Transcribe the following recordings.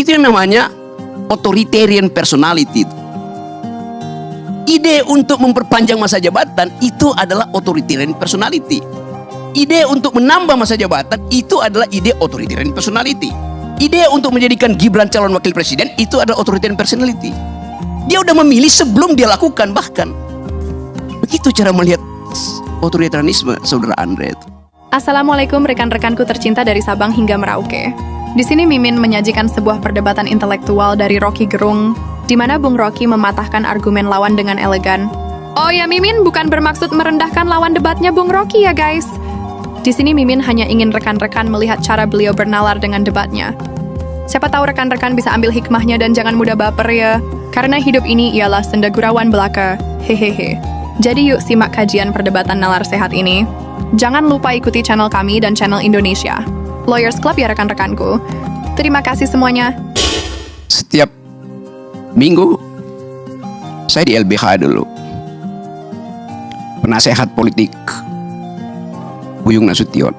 Itu yang namanya authoritarian personality. Ide untuk memperpanjang masa jabatan itu adalah authoritarian personality. Ide untuk menambah masa jabatan itu adalah ide authoritarian personality. Ide untuk menjadikan Gibran calon wakil presiden itu adalah authoritarian personality. Dia udah memilih sebelum dia lakukan bahkan. Begitu cara melihat otoritarianisme, Saudara Andre. Assalamualaikum rekan-rekanku tercinta dari Sabang hingga Merauke. Di sini Mimin menyajikan sebuah perdebatan intelektual dari Rocky Gerung, di mana Bung Rocky mematahkan argumen lawan dengan elegan. Oh ya, Mimin bukan bermaksud merendahkan lawan debatnya Bung Rocky ya guys. Di sini Mimin hanya ingin rekan-rekan melihat cara beliau bernalar dengan debatnya. Siapa tahu rekan-rekan bisa ambil hikmahnya dan jangan mudah baper ya. Karena hidup ini ialah senda gurauan belaka. Hehehe. Jadi yuk simak kajian perdebatan nalar sehat ini. Jangan lupa ikuti channel kami dan channel Indonesia Lawyers Club ya rekan-rekanku. Terima kasih semuanya. Setiap minggu saya di LBH dulu. Penasehat politik Buyung Nasution.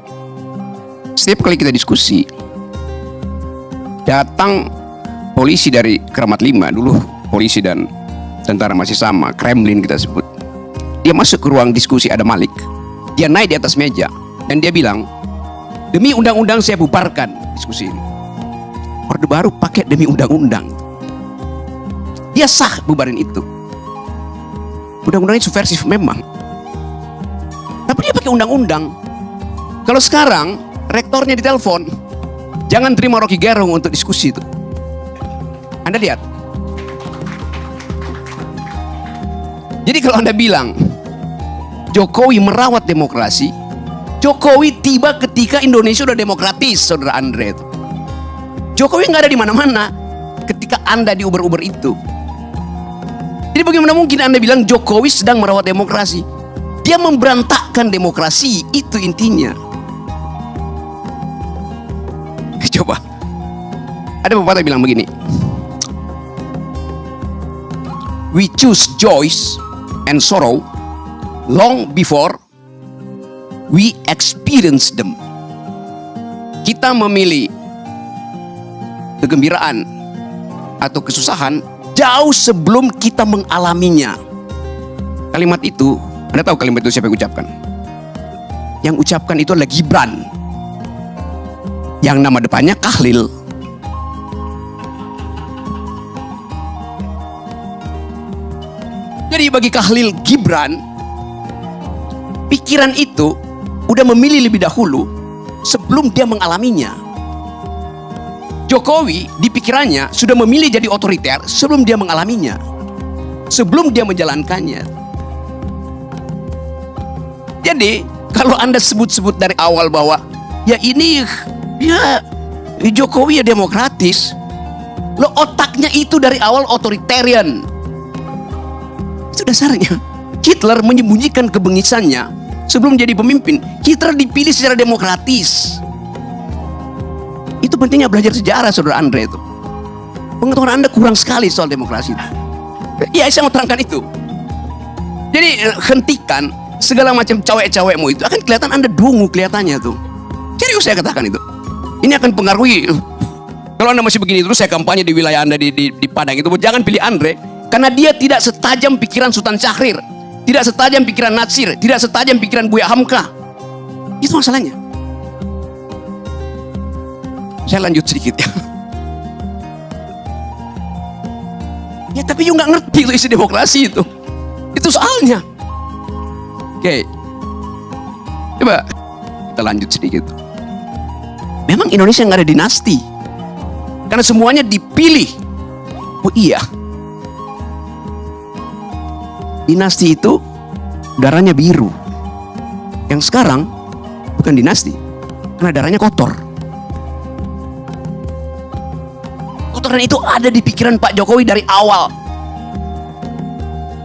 Setiap kali kita diskusi, datang polisi dari Kramat 5, dulu polisi dan tentara masih sama, Kremlin kita sebut. Dia masuk ke ruang diskusi, ada Malik. Dia naik di atas meja dan dia bilang, demi undang-undang saya bubarkan diskusi ini. Orde Baru pakai demi undang-undang. Dia sah bubarin itu. Undang-undangnya subversif memang, tapi dia pakai undang-undang. Kalau sekarang rektornya ditelepon, jangan terima Rocky Gerung untuk diskusi itu. Anda lihat. Jadi kalau Anda bilang Jokowi merawat demokrasi, Jokowi tiba ketika Indonesia udah demokratis, Saudara Andre. Jokowi nggak ada di mana-mana ketika Anda di Uber-Uber itu. Jadi bagaimana mungkin Anda bilang Jokowi sedang merawat demokrasi? Dia memberantakkan demokrasi, itu intinya. Coba, ada pepatah bilang begini, we choose joys and sorrow long before we experience them. Kita memilih kegembiraan atau kesusahan jauh sebelum kita mengalaminya. Kalimat itu, Anda tahu kalimat itu siapa yang ucapkan? Yang ucapkan itu adalah Gibran, yang nama depannya Kahlil. Jadi bagi Kahlil Gibran, pikiran itu udah memilih lebih dahulu sebelum dia mengalaminya. Jokowi di pikirannya sudah memilih jadi otoriter sebelum dia mengalaminya, sebelum dia menjalankannya. Jadi kalau Anda sebut-sebut dari awal bahwa ya ini ya Jokowi ya demokratis, lo otaknya itu dari awal otoritarian. Itu dasarnya. Hitler menyembunyikan kebengisannya sebelum jadi pemimpin. Hitler dipilih secara demokratis. Itu pentingnya belajar sejarah, Saudara Andre itu. Pengetahuan Anda kurang sekali soal demokrasi itu. Ya, saya mau terangkan itu. Jadi hentikan segala macam cawek-cawekmu itu. Akan kelihatan Anda dungu kelihatannya tuh. Serius saya katakan itu. Ini akan pengaruhi. Kalau Anda masih begini terus, saya kampanye di wilayah Anda di Padang itu, jangan pilih Andre, karena dia tidak setajam pikiran Sultan Syahrir, tidak setajam pikiran Natsir, tidak setajam pikiran Buya Hamka. Itu masalahnya. Saya lanjut sedikit ya. Ya tapi you nggak ngerti itu isi demokrasi itu. Itu soalnya. Oke. Coba kita lanjut sedikit. Memang Indonesia nggak ada dinasti, karena semuanya dipilih. Oh iya, dinasti itu darahnya biru. Yang sekarang bukan dinasti, karena darahnya kotor. Kotoran itu ada di pikiran Pak Jokowi dari awal.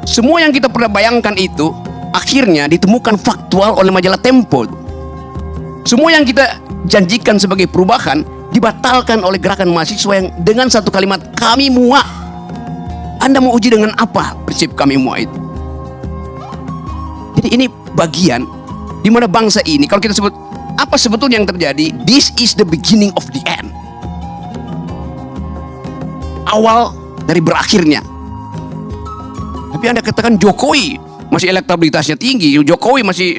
Semua yang kita pernah bayangkan itu akhirnya ditemukan faktual oleh majalah Tempo. Semua yang kita janjikan sebagai perubahan dibatalkan oleh gerakan mahasiswa yang dengan satu kalimat, kami muak. Anda mau uji dengan apa prinsip kami muak itu? Jadi ini bagian di mana bangsa ini, kalau kita sebut apa sebetulnya yang terjadi, this is the beginning of the end. awal dari berakhirnya. Tapi Anda katakan Jokowi masih elektabilitasnya tinggi, Jokowi masih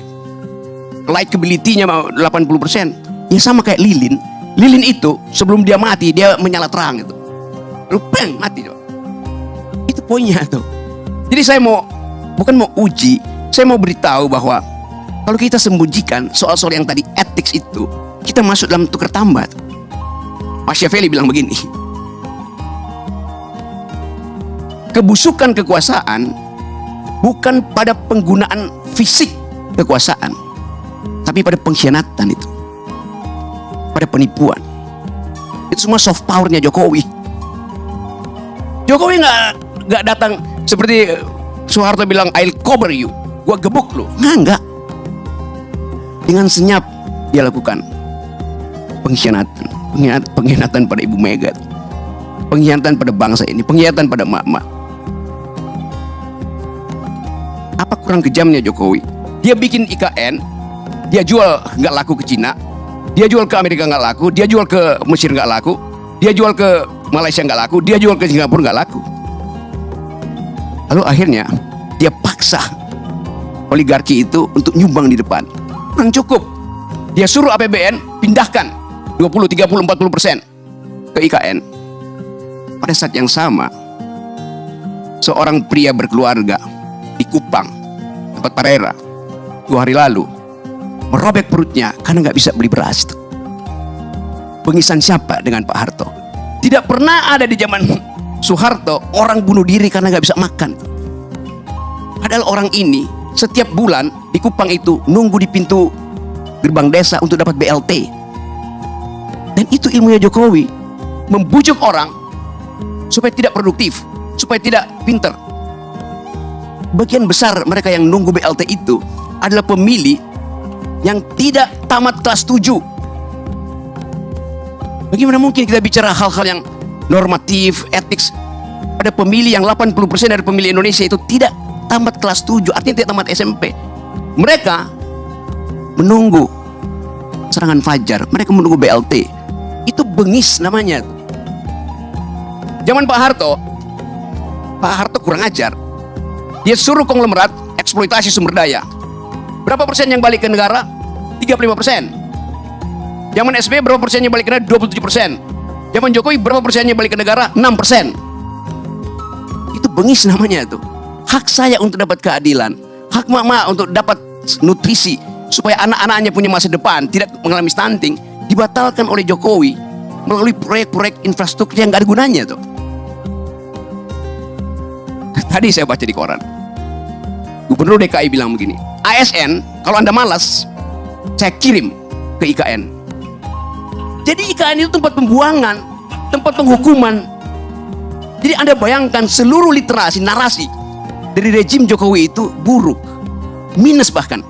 likability-nya 80%. Ya sama kayak Lilin. Lilin itu sebelum dia mati dia menyala terang itu. Lalu peng mati tuh. Itu poinnya tuh. Jadi saya bukan mau uji, saya mau beritahu bahwa kalau kita sembunyikan soal-soal yang tadi etik itu, kita masuk dalam tukar tambah. Machiavelli bilang begini, kebusukan kekuasaan bukan pada penggunaan fisik kekuasaan, tapi pada pengkhianatan itu, pada penipuan. Itu semua soft powernya Jokowi. Jokowi nggak datang seperti Soeharto bilang I'll cover you, gua gebuk lu. Enggak. Dengan senyap dia lakukan pengkhianatan pada Ibu Mega, pengkhianatan pada bangsa ini, pengkhianatan pada emak-emak. Apa kurang kejamnya Jokowi? Dia bikin IKN, dia jual nggak laku ke Cina, dia jual ke Amerika nggak laku, dia jual ke Mesir nggak laku, dia jual ke Malaysia nggak laku, dia jual ke Singapura nggak laku. Lalu akhirnya dia paksa oligarki itu untuk nyumbang di depan. Kurang cukup. Dia suruh APBN pindahkan 20, 30, 40% ke IKN. Pada saat yang sama, seorang pria berkeluarga di Kupang, tempat Parera, 2 hari lalu, merobek perutnya karena nggak bisa beli beras. Pengisan siapa dengan Pak Harto? Tidak pernah ada di zaman Soeharto orang bunuh diri karena nggak bisa makan. Padahal orang ini setiap bulan di Kupang itu nunggu di pintu gerbang desa untuk dapat BLT. Dan itu ilmunya Jokowi, membujuk orang supaya tidak produktif, supaya tidak pinter. Bagian besar mereka yang nunggu BLT itu adalah pemilih yang tidak tamat kelas 7. Bagaimana mungkin kita bicara hal-hal yang normatif, etik pada pemilih yang 80% dari pemilih Indonesia itu tidak tamat kelas 7, artinya tidak tamat SMP. Mereka menunggu serangan fajar, mereka menunggu BLT. Itu bengis namanya. Zaman Pak Harto kurang ajar. Dia suruh konglomerat eksploitasi sumber daya. Berapa persen yang balik ke negara? 35%. Zaman SBY berapa persen yang balik ke negara? 27%. Zaman Jokowi berapa persen yang balik ke negara? 6%. Itu bengis namanya tuh. Hak saya untuk dapat keadilan, hak mama untuk dapat nutrisi supaya anak-anaknya punya masa depan, tidak mengalami stunting, dibatalkan oleh Jokowi melalui proyek-proyek infrastruktur yang gak ada gunanya tuh. Tadi saya baca di koran, Gubernur DKI bilang begini, ASN kalau Anda malas, saya kirim ke IKN. Jadi IKN itu tempat pembuangan, tempat penghukuman. Jadi Anda bayangkan seluruh literasi, narasi dari rejim Jokowi itu buruk, minus bahkan.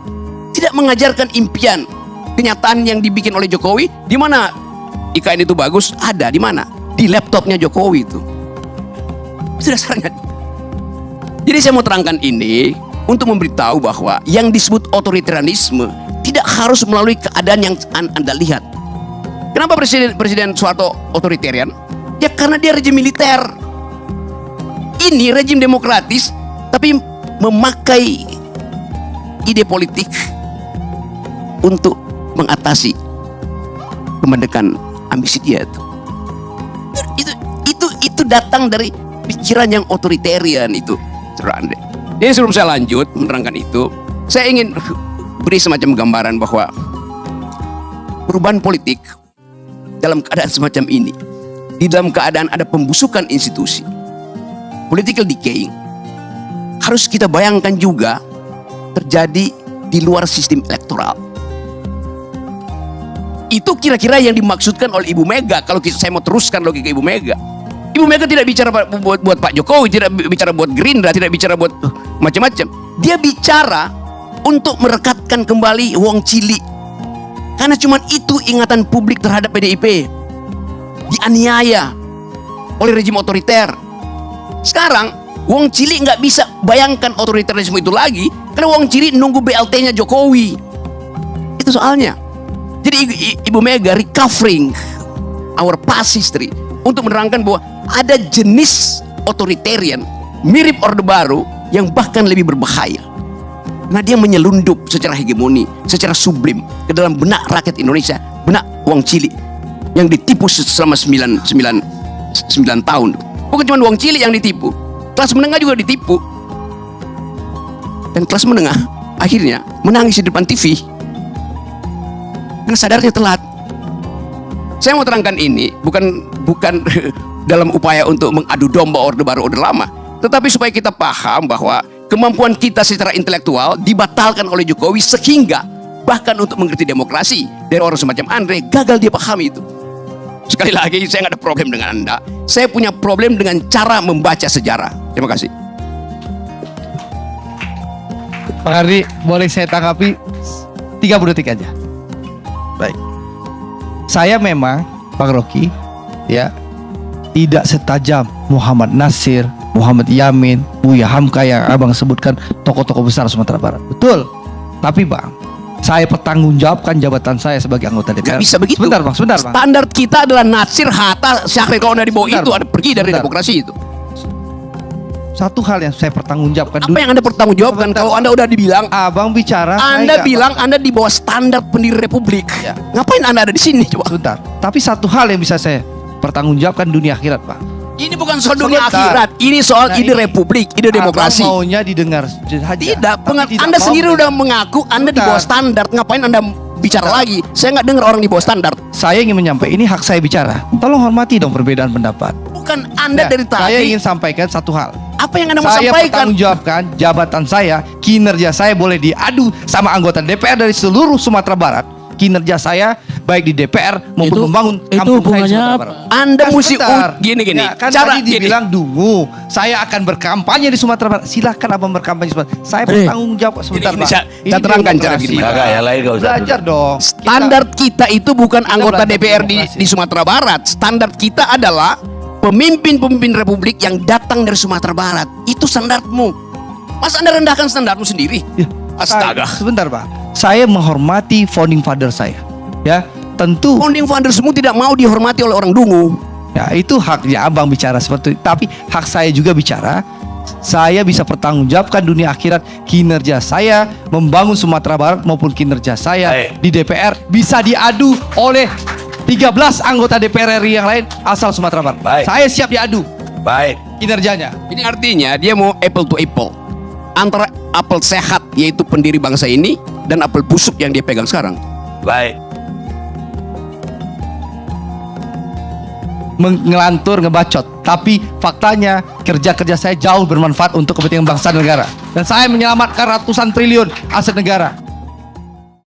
Tidak mengajarkan impian, kenyataan yang dibikin oleh Jokowi. Di mana IKN itu bagus? Ada di mana? Di laptopnya Jokowi itu. Itu dasarnya. Jadi saya mau terangkan ini untuk memberitahu bahwa yang disebut otoritarianisme tidak harus melalui keadaan yang Anda lihat. Kenapa Presiden Soeharto otoritarian? Ya karena dia rejim militer. Ini rejim demokratis, tapi memakai ide politik untuk mengatasi kemendekan ambisi dia itu. Itu datang dari pikiran yang otoritarian itu. Jadi sebelum saya lanjut menerangkan itu, saya ingin beri semacam gambaran bahwa perubahan politik dalam keadaan semacam ini, di dalam keadaan ada pembusukan institusi, political decaying, harus kita bayangkan juga terjadi di luar sistem elektoral. Itu kira-kira yang dimaksudkan oleh Ibu Mega. Kalau saya mau teruskan logika Ibu Mega, Ibu Mega tidak bicara buat Pak Jokowi, tidak bicara buat Gerindra, tidak bicara buat macam-macam. Dia bicara untuk merekatkan kembali Wong Cili. Karena cuma itu ingatan publik terhadap PDIP. Dianiaya oleh rejim otoriter. Sekarang Wong Cili nggak bisa bayangkan otoritarisme itu lagi karena Wong Cili nunggu BLT-nya Jokowi. Itu soalnya. Jadi Ibu Mega recovering our past history, untuk menerangkan bahwa ada jenis otoritarian mirip Orde Baru yang bahkan lebih berbahaya. Nah, dia menyelundup secara hegemoni, secara sublim ke dalam benak rakyat Indonesia, benak Wong Cilik yang ditipu selama 9 tahun. Bukan cuma Wong Cilik yang ditipu, kelas menengah juga ditipu. Dan kelas menengah akhirnya menangis di depan TV karena sadarnya telat. Saya mau terangkan ini bukan dalam upaya untuk mengadu domba Orde Baru, Orde Lama, tetapi supaya kita paham bahwa kemampuan kita secara intelektual dibatalkan oleh Jokowi, sehingga bahkan untuk mengerti demokrasi dari orang semacam Andre gagal dia pahami itu. Sekali lagi, saya nggak ada problem dengan Anda, saya punya problem dengan cara membaca sejarah. Terima kasih. Pak Ardi, boleh saya tanggapi 30 detik aja. Baik. Saya memang, Bang Rocky, ya, tidak setajam Muhammad Nasir, Muhammad Yamin, Buya Hamka yang abang sebutkan tokoh-tokoh besar Sumatera Barat. Betul. Tapi bang, saya pertanggungjawabkan jabatan saya sebagai anggota DPR. Gak bisa begitu. Sebentar bang. Standar kita adalah Nasir, Hatta, Syahrir. Kalau dari bawah Sebentar, itu Bang. ada pergi dari Sebentar. demokrasi itu. Satu hal yang saya pertanggungjawabkan. Apa yang Anda pertanggungjawabkan? Sebentar. Kalau Anda udah dibilang, Abang bicara. saya Anda nggak- bilang Anda di bawah standar pendiri republik. Ya. Ngapain Anda ada di sini coba? Sebentar. Tapi satu hal yang bisa saya pertanggungjawabkan dunia akhirat, Pak. Ini bukan soal dunia Sebentar. akhirat, ini soal Nah, ide ini republik, ide demokrasi. Abang maunya didengar saja. Tidak, Tapi tidak Anda mau sendiri mendengar. udah mengaku Anda di bawah Sebentar. standar. Ngapain Anda bicara lagi? Saya nggak dengar orang di bawah standar. Saya ingin menyampaikan, ini hak saya bicara. Tolong hormati dong perbedaan pendapat. Bukan Anda Ya, dari tadi. saya ingin sampaikan satu hal. Apa yang Anda mau Saya sampaikan? pertanggungjawabkan jabatan saya, kinerja saya boleh diadu sama anggota DPR dari seluruh Sumatera Barat. Kinerja saya baik di DPR maupun membangun kampung saya di hubungannya Sumatera apa? Barat. Anda Nah, mesti sebentar. gini. Ya, kan Cara tadi dibilang dungu, saya akan berkampanye di Sumatera Barat. Silakan abang berkampanye di Sumatera. Saya bertanggung jawab sebentar, Gini, Pak. saya terangkan cara demokrasi. gimana. Kagak, yang lain gak usah. Belajar dong. Standar kita itu bukan anggota belajar DPR demokrasi. di Sumatera Barat. Standar kita adalah pemimpin-pemimpin republik yang datang dari Sumatera Barat. Itu standarmu. Mas Anda rendahkan standarmu sendiri? Ya, Astaga. Sebentar, Pak. Saya menghormati founding father saya. Ya, tentu. Founding fathersmu tidak mau dihormati oleh orang dungu. Ya, itu haknya abang bicara seperti itu. Tapi hak saya juga bicara. Saya bisa pertanggungjawabkan dunia akhirat kinerja saya membangun Sumatera Barat maupun kinerja saya Baik. di DPR bisa diadu oleh 13 anggota DPR RI yang lain asal Sumatera Barat. Baik. Saya siap diadu Baik. kinerjanya. Ini artinya dia mau apple to apple antara apel sehat yaitu pendiri bangsa ini dan apel busuk yang dia pegang sekarang. Baik. Ngelantur, ngebacot. Tapi faktanya kerja-kerja saya jauh bermanfaat untuk kepentingan bangsa dan negara. Dan saya menyelamatkan ratusan triliun aset negara.